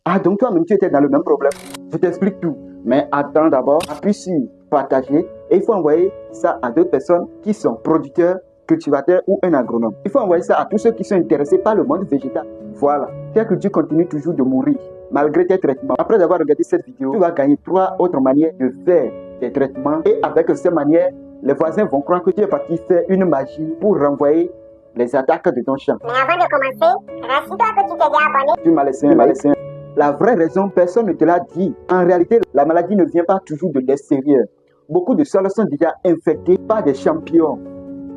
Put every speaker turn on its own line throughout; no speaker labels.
Ah, donc toi-même, tu étais dans le même problème. Je t'explique tout. Mais attends d'abord, appuie sur partager et il faut envoyer ça à d'autres personnes qui sont producteurs, cultivateurs ou un agronome. Il faut envoyer ça à tous ceux qui sont intéressés par le monde végétal. Voilà, ta culture continue toujours de mourir malgré tes traitements. Après avoir regardé cette vidéo, tu vas gagner 3 autres manières de faire des traitements et avec ces manières, les voisins vont croire que tu es parti faire une magie pour renvoyer les attaques de ton champ.
Mais avant de commencer, rassure-toi que tu t'es déjà abonné.
Tu m'as laissé un like. La vraie raison, personne ne te l'a dit. En réalité, la maladie ne vient pas toujours de l'extérieur. Beaucoup de sols sont déjà infectés par des champignons,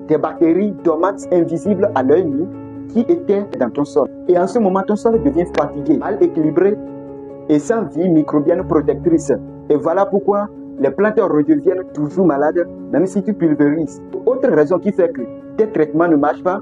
des bactéries dormantes invisibles à l'œil nu qui étaient dans ton sol. Et en ce moment, ton sol devient fatigué, mal équilibré et sans vie microbienne protectrice. Et voilà pourquoi les plantes redeviennent toujours malades, même si tu pulvérises. Autre raison qui fait que tes traitements ne marchent pas,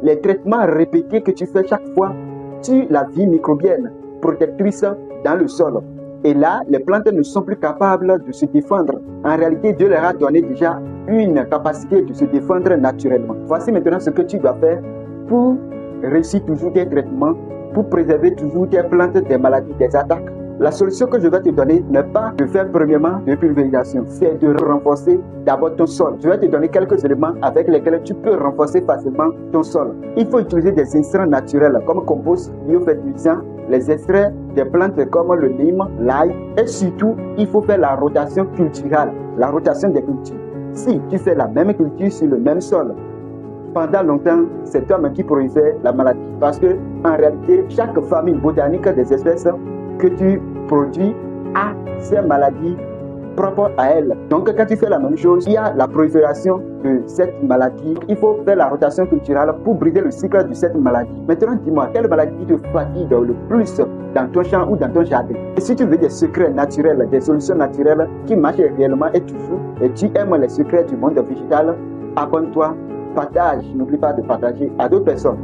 les traitements répétés que tu fais chaque fois tuent la vie microbienne protectrice dans le sol. Et là, les plantes ne sont plus capables de se défendre. En réalité, Dieu leur a donné déjà une capacité de se défendre naturellement. Voici maintenant ce que tu dois faire pour réussir toujours tes traitements, pour préserver toujours tes plantes des maladies, des attaques. La solution que je vais te donner n'est pas de faire premièrement de pulvérisation, c'est de renforcer d'abord ton sol. Je vais te donner quelques éléments avec lesquels tu peux renforcer facilement ton sol. Il faut utiliser des extraits naturels comme compost, biofertilisant, les extraits des plantes comme le lime, l'ail et surtout, il faut faire la rotation culturelle, la rotation des cultures. Si tu fais la même culture sur le même sol, pendant longtemps, c'est toi-même qui produisais la maladie. Parce que en réalité, chaque famille botanique des espèces que tu produis a ces maladies propres à elle. Donc quand tu fais la même chose, il y a la prolifération de cette maladie. Il faut faire la rotation culturelle pour briser le cycle de cette maladie. Maintenant, dis-moi, quelle maladie te fatigue le plus dans ton champ ou dans ton jardin? Et si tu veux des secrets naturels, des solutions naturelles qui marchent réellement et toujours, et tu aimes les secrets du monde végétal, abonne-toi, partage, n'oublie pas de partager à d'autres personnes.